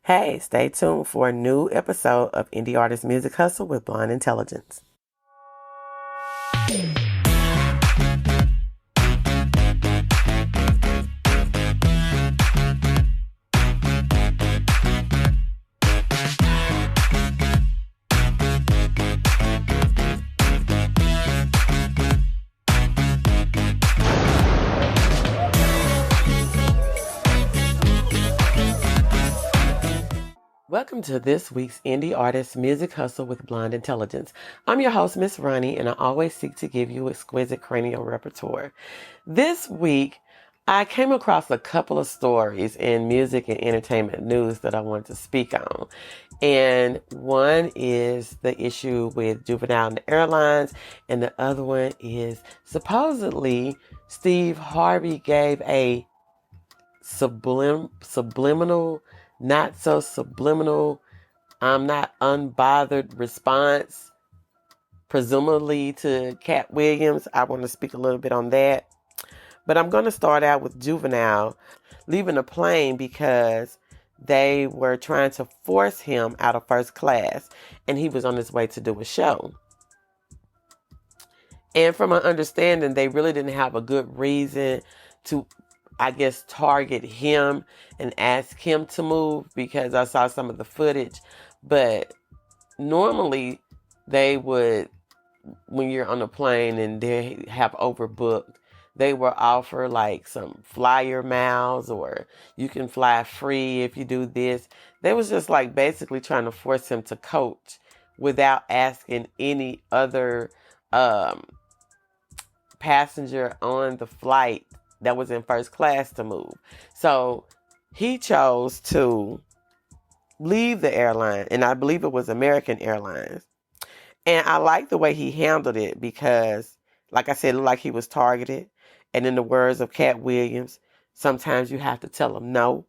Hey, stay tuned for a new episode of Indie Artist Music Hustle with Blind Intelligence. Welcome to this week's Indie Artist Music Hustle with Blind Intelligence. I'm your host, Miss Ronnie, and I always seek to give you exquisite cranial repertoire. This week, I came across a couple of stories in music and entertainment news that I wanted to speak on. And one is the issue with Juvenile and the airlines, and the other one is supposedly Steve Harvey gave a subliminal, not so subliminal, I'm not unbothered response, presumably to Cat Williams. I want to speak a little bit on that. But I'm going to start out with Juvenile leaving a plane because they were trying to force him out of first class and he was on his way to do a show. And from my understanding, they really didn't have a good reason to, I guess, target him and ask him to move because I saw some of the footage. But normally they would, when you're on a plane and they have overbooked, they will offer like some flyer miles or you can fly free if you do this. They was just like basically trying to force him to coach without asking any other passenger on the flight that was in first class to move. So he chose to leave the airline, and I believe it was American Airlines. And I like the way he handled it because, like I said, it looked like he was targeted. And in the words of Cat Williams, sometimes you have to tell them no.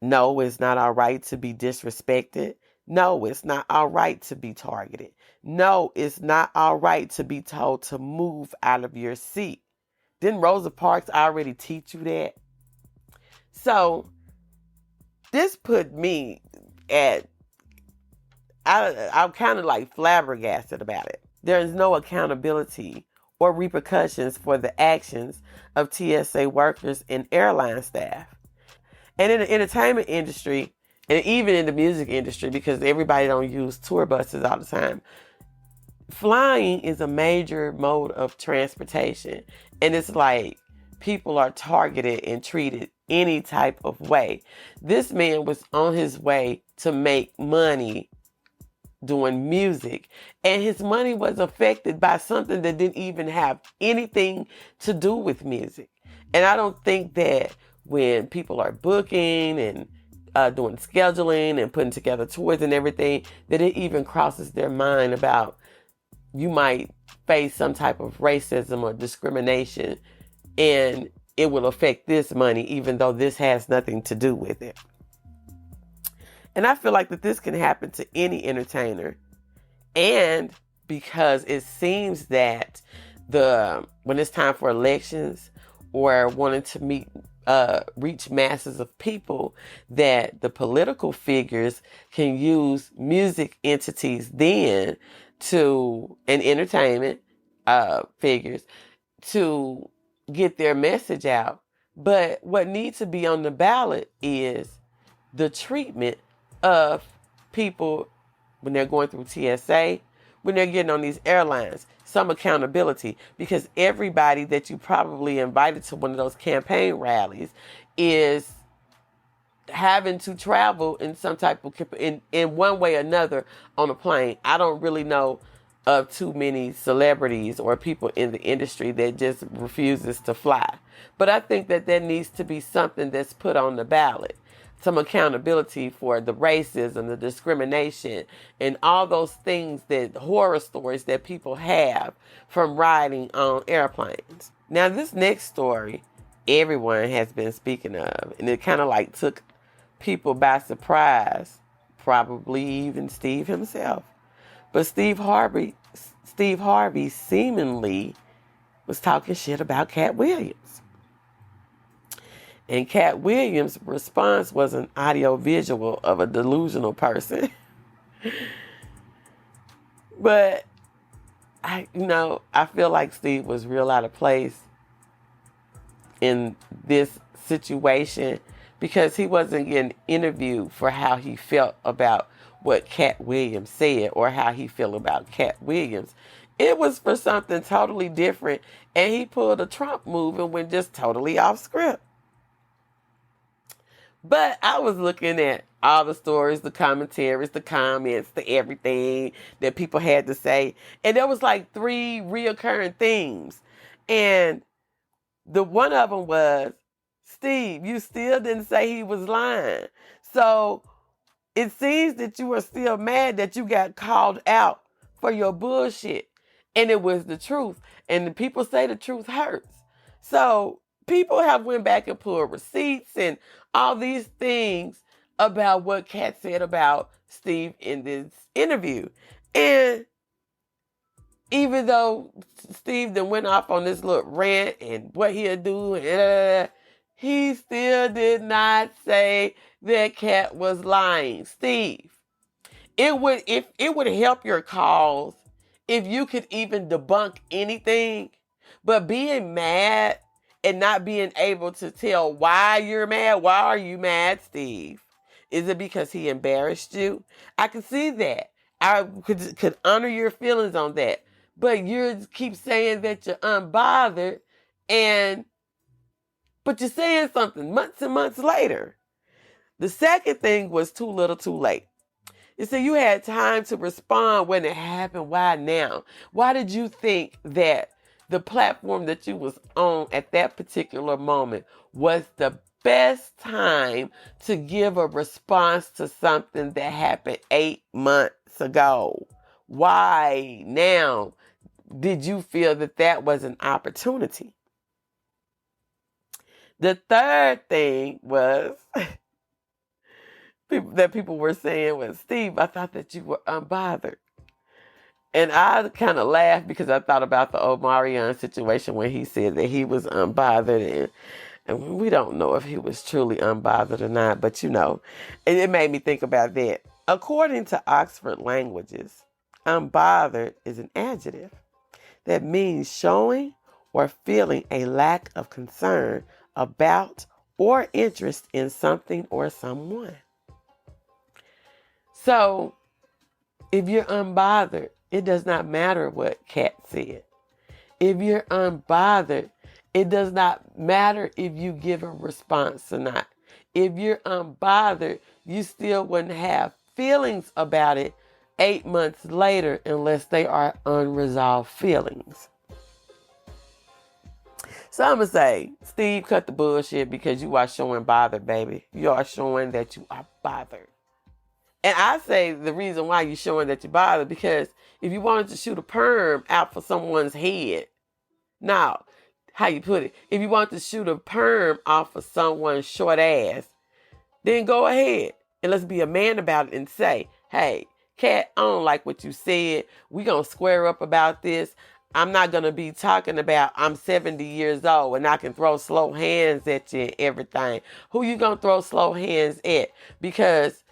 No, it's not all right to be disrespected. No, it's not all right to be targeted. No, it's not all right to be told to move out of your seat. Didn't Rosa Parks already teach you that? So this put me at, I'm kind of like flabbergasted about it. There is no accountability or repercussions for the actions of TSA workers and airline staff. And in the entertainment industry, and even in the music industry, because everybody don't use tour buses all the time, flying is a major mode of transportation. And it's like people are targeted and treated any type of way. This man was on his way to make money doing music, and his money was affected by something that didn't even have anything to do with music. And I don't think that when people are booking and doing scheduling and putting together tours and everything, that it even crosses their mind about you might face some type of racism or discrimination and it will affect this money even though this has nothing to do with it. And I feel like that this can happen to any entertainer. And because it seems that when it's time for elections or wanting to reach masses of people, that the political figures can use music entities then and entertainment figures to get their message out. But what needs to be on the ballot is the treatment of people when they're going through TSA, when they're getting on these airlines, some accountability, because everybody that you probably invited to one of those campaign rallies is having to travel in some type of, in one way or another on a plane. I don't really know of too many celebrities or people in the industry that just refuses to fly. But I think that there needs to be something that's put on the ballot. Some accountability for the racism, the discrimination, and all those things, that horror stories that people have from riding on airplanes. Now, this next story, everyone has been speaking of, and it kind of like took people by surprise, probably even Steve himself. But Steve Harvey seemingly was talking shit about Cat Williams. And Cat Williams' response was an audio visual of a delusional person. But I feel like Steve was real out of place in this situation because he wasn't getting interviewed for how he felt about what Cat Williams said or how he felt about Cat Williams. It was for something totally different, and he pulled a Trump move and went just totally off script. But I was looking at all the stories, the commentaries, the comments, the everything that people had to say. And there was like 3 reoccurring themes. And the one of them was, Steve, you still didn't say he was lying. So it seems that you were still mad that you got called out for your bullshit. And it was the truth. And the people say the truth hurts. So people have went back and pulled receipts and all these things about what Kat said about Steve in this interview. And even though Steve then went off on this little rant and what he'll do, he still did not say that Kat was lying. Steve, it would help your cause if you could even debunk anything, but being mad and not being able to tell why you're mad. Why are you mad, Steve? Is it because he embarrassed you? I can see that. I could honor your feelings on that. But you keep saying that you're unbothered, but you're saying something months and months later. The second thing was too little too late. You see, you had time to respond when it happened. Why now? Why did you think that the platform that you was on at that particular moment was the best time to give a response to something that happened 8 months ago? Why now did you feel that that was an opportunity? The third thing was that people were saying was, Steve, I thought that you were unbothered. And I kind of laughed because I thought about the Omarion situation when he said that he was unbothered. And we don't know if he was truly unbothered or not, but it made me think about that. According to Oxford Languages, unbothered is an adjective that means showing or feeling a lack of concern about or interest in something or someone. So, if you're unbothered, it does not matter what Kat said. If you're unbothered, it does not matter if you give a response or not. If you're unbothered, you still wouldn't have feelings about it 8 months later unless they are unresolved feelings. So I'm going to say, Steve, cut the bullshit because you are showing bothered, baby. You are showing that you are bothered. And I say the reason why you're showing that you're bothered because if you wanted to shoot a perm out for someone's head, now, how you put it, if you want to shoot a perm off of someone's short ass, then go ahead and let's be a man about it and say, hey, Kat, I don't like what you said. We gonna square up about this. I'm not gonna be talking about I'm 70 years old and I can throw slow hands at you and everything. Who you gonna throw slow hands at? Because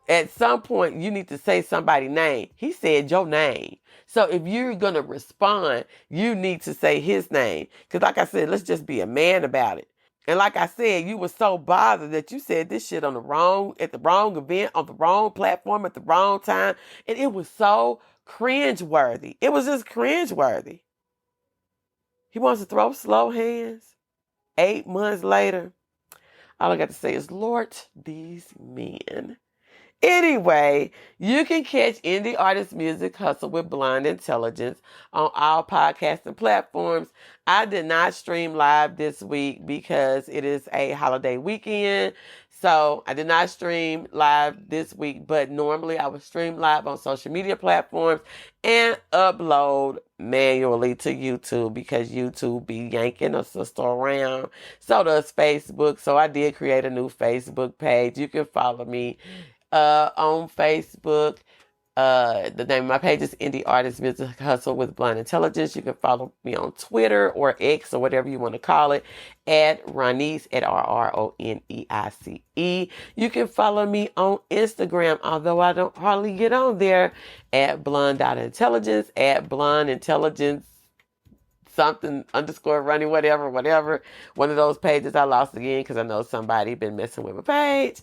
at some point you need to say somebody's name. He said your name. So if you're going to respond, you need to say his name. Because like I said, let's just be a man about it. And like I said, you were so bothered that you said this shit at the wrong event, on the wrong platform, at the wrong time. And it was so cringeworthy. It was just cringeworthy. He wants to throw slow hands 8 months later. All I got to say is, Lord, these men. Anyway, you can catch Indie Artist Music Hustle with Blind Intelligence on all podcasting platforms. I did not stream live this week because it is a holiday weekend. So I did not stream live this week, but normally I would stream live on social media platforms and upload manually to YouTube because YouTube be yanking a sister around. So does Facebook. So I did create a new Facebook page. You can follow me on Facebook The name of my page is Indie Artist Music Hustle with Blind Intelligence. You can follow me on Twitter or X or whatever you want to call it at Ronice at RRONEICE. You can follow me on Instagram, although I don't hardly get on there, at blonde.intelligence, at blonde intelligence something underscore running, whatever. One of those pages I lost again because I know somebody been messing with my page.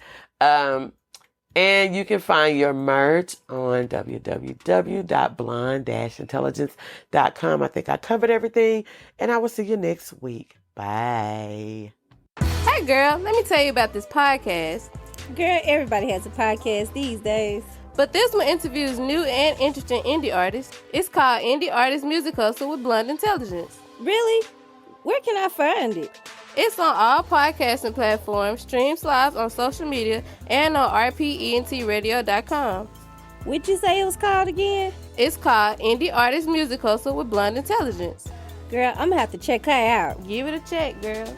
And you can find your merch on www.blonde-intelligence.com. I think I covered everything, and I will see you next week. Bye. Hey girl, let me tell you about this podcast. Girl, everybody has a podcast these days. But this one interviews new and interesting indie artists. It's called Indie Artist Music Hustle with Blunt Intelligence. Really? Where can I find it? It's on all podcasting platforms, streams live on social media, and on rpentradio.com. What'd you say it was called again? It's called Indie Artist Music Hustle with Blunt Intelligence. Girl, I'm gonna have to check her out. Give it a check, girl.